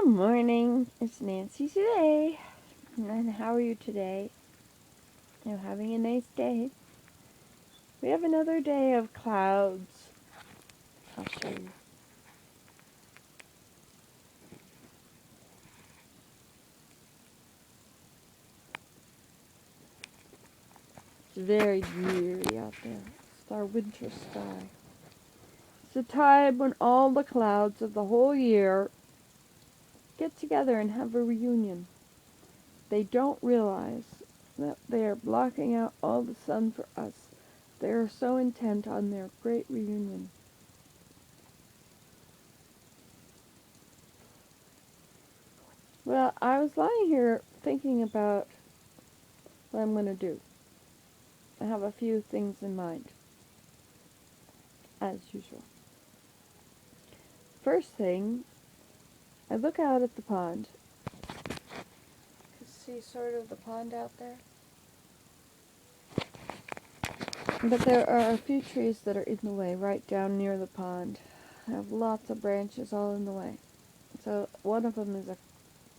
Good morning. It's Nancy today. And how are you today? I'm having a nice day. We have another day of clouds. I'll show you. It's very dreary out there. It's our winter sky. It's a time when all the clouds of the whole year get together and have a reunion. They don't realize that they are blocking out all the sun for us. They are so intent on their great reunion. Well, I was lying here thinking about what I'm going to do. I have a few things in mind, as usual. First thing, I look out at the pond. You can see sort of the pond out there. But there are a few trees that are in the way right down near the pond. I have lots of branches all in the way. So one of them is a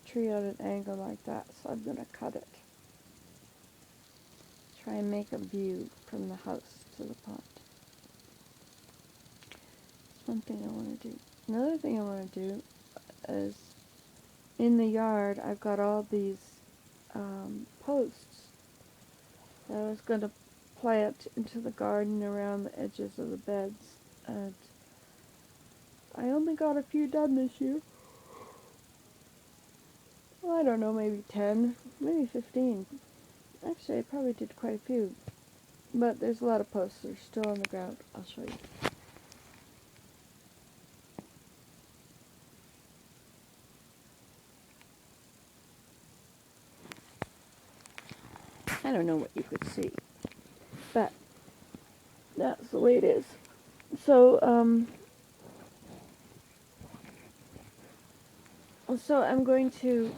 tree on an angle like that, so I'm going to cut it. Try and make a view from the house to the pond. That's one thing I want to do. Another thing I want to do is in the yard I've got all these posts that I was going to plant into the garden around the edges of the beds, and I only got a few done this year. Well, I don't know, maybe 10, maybe 15. Actually, I probably did quite a few, but there's a lot of posts that are still on the ground. I'll show you. I don't know what you could see, but that's the way it is. So, I'm going to,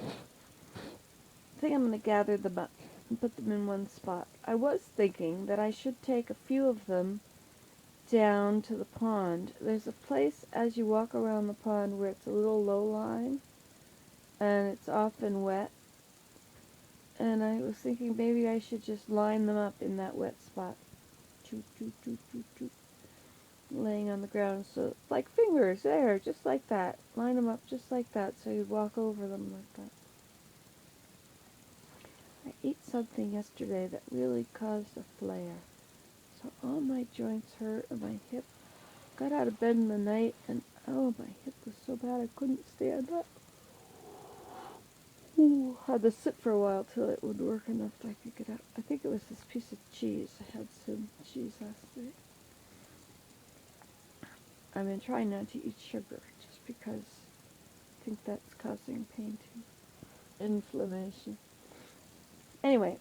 I think I'm going to gather them up and put them in one spot. I was thinking that I should take a few of them down to the pond. There's a place as you walk around the pond where it's a little low line, and it's often wet. And I was thinking maybe I should just line them up in that wet spot. Choo, choo, choo, choo, choo. Laying on the ground, so like fingers there, just like that. Line them up just like that, so you walk over them like that. I ate something yesterday that really caused a flare, so all my joints hurt and my hip. Got out of bed in the night, and oh, my hip was so bad I couldn't stand up. Ooh, had to sit for a while till it would work enough that I could get out. I think it was this piece of cheese. I had some cheese last night. I've been trying not to eat sugar just because I think that's causing pain too. Inflammation. Anyway,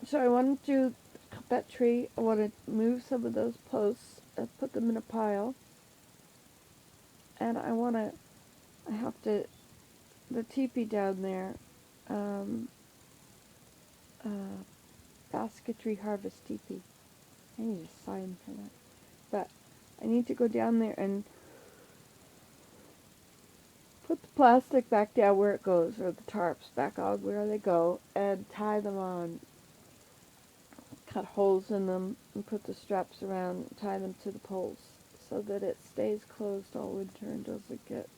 so I wanted to cut that tree. I want to move some of those posts and put them in a pile. And I have to, the teepee down there, basketry harvest teepee. I need a sign for that. But I need to go down there and put the plastic back down where it goes, or the tarps back on where they go, and tie them on. Cut holes in them and put the straps around and tie them to the poles so that it stays closed all winter and doesn't get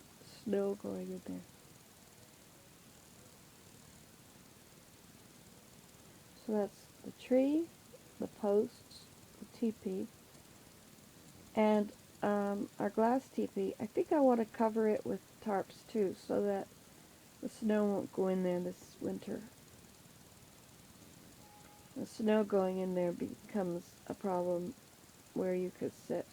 snow going in there. So that's the tree, the posts, the teepee, and our glass teepee. I think I want to cover it with tarps too so that the snow won't go in there this winter. The snow going in there becomes a problem where you could sit.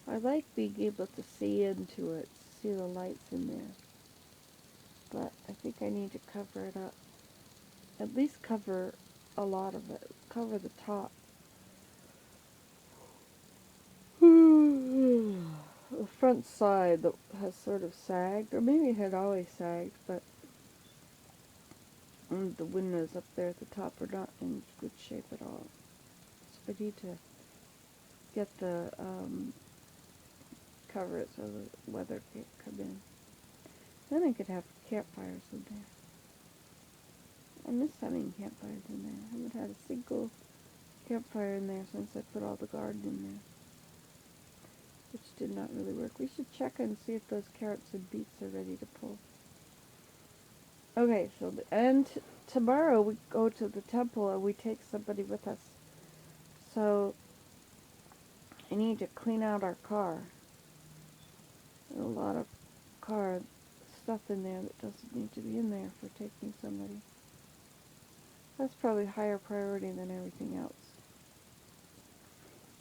I like being able to see into it, see the lights in there. But I think I need to cover it up. At least cover a lot of it. Cover the top. The front side that has sort of sagged, or maybe it had always sagged, but the windows up there at the top are not in good shape at all. So I need to get the cover it so the weather can't come in. Then I could have campfires in there. I miss having campfires in there. I haven't had a single campfire in there since I put all the garden in there, which did not really work. We should check and see if those carrots and beets are ready to pull. Okay, so tomorrow we go to the temple and we take somebody with us. So I need to clean out our car. There's a lot of car stuff in there that doesn't need to be in there for taking somebody. That's probably higher priority than everything else.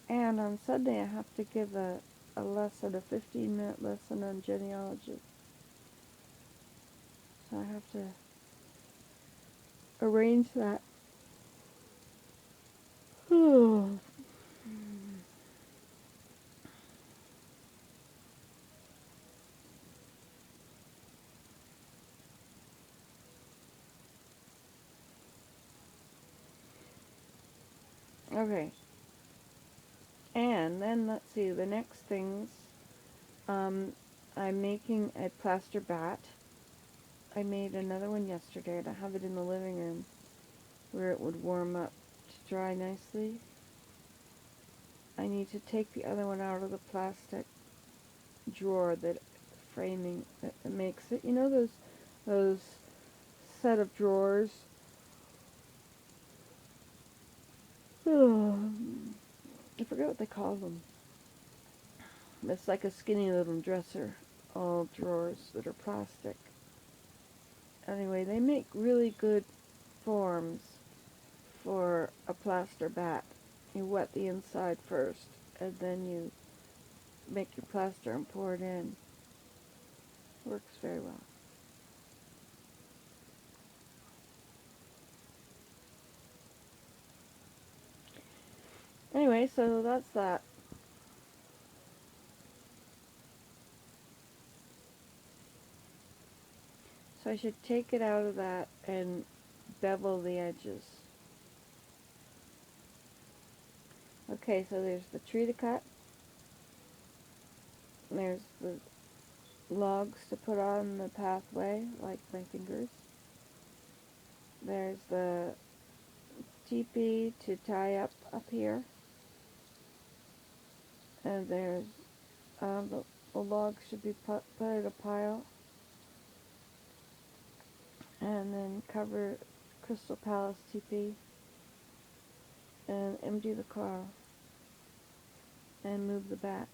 And on Sunday I have to give a lesson, a 15-minute lesson on genealogy. So I have to arrange that. Okay. And then let's see, the next things, I'm making a plaster bat. I made another one yesterday, and I have it in the living room where it would warm up to dry nicely. I need to take the other one out of the plastic drawer that framing that makes it. You know those set of drawers. I forget what they call them. It's like a skinny little dresser, all drawers that are plastic. Anyway, they make really good forms for a plaster bat. You wet the inside first, and then you make your plaster and pour it in. Works very well. Anyway, so that's that. So I should take it out of that and bevel the edges. Okay, so there's the tree to cut. There's the logs to put on the pathway, like my fingers. There's the teepee to tie up here. And there's the logs should be put in a pile. And then cover Crystal Palace teepee. And empty the car. And move the bat.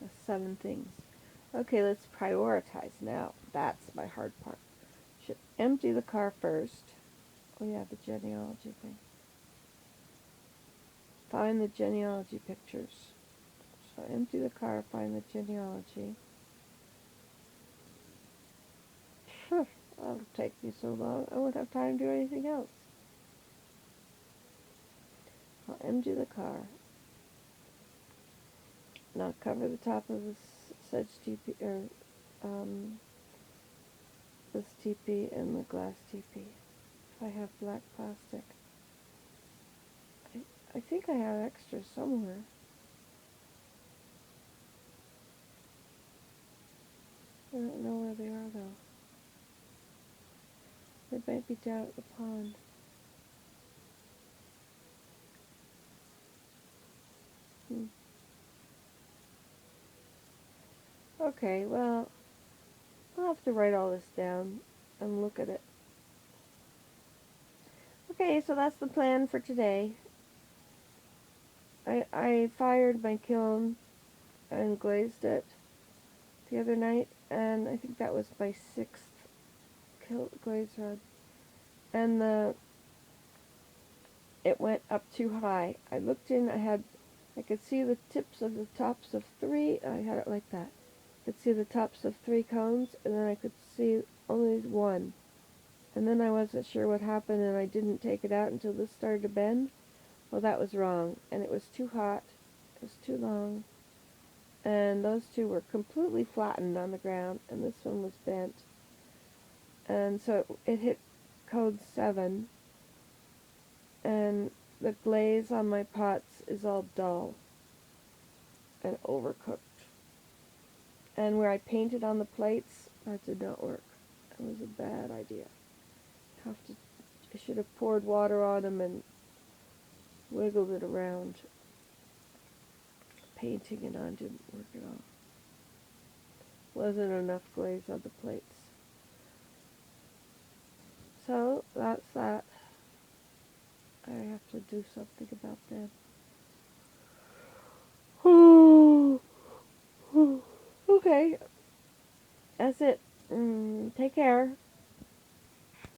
That's 7 things. Okay, let's prioritize now. That's my hard part. Should empty the car first. Oh yeah, the genealogy thing. Find the genealogy pictures. So empty the car, find the genealogy. That'll take me so long, I won't have time to do anything else. I'll empty the car. Now cover the top of this such teepee, or this teepee and the glass teepee. If I have black plastic. I think I have extra somewhere. I don't know where they are though. They might be down at the pond. Okay, well, I'll have to write all this down and look at it. Okay, so that's the plan for today. I fired my kiln and glazed it the other night, and I think that was my 6th glaze rod. And it went up too high. I looked in, I could see the tips of the tops of 3, I had it like that. I could see the tops of 3 cones, and then I could see only 1. And then I wasn't sure what happened, and I didn't take it out until this started to bend. Well, that was wrong, and it was too hot, it was too long, and those 2 were completely flattened on the ground, and this one was bent. And so it hit code 7, and the glaze on my pots is all dull and overcooked. And where I painted on the plates, that did not work. It was a bad idea. I should have poured water on them and wiggled it around. Painting it on didn't work at all. Wasn't enough glaze on the plates. So that's that. I have to do something about that. Okay, that's it. Take care.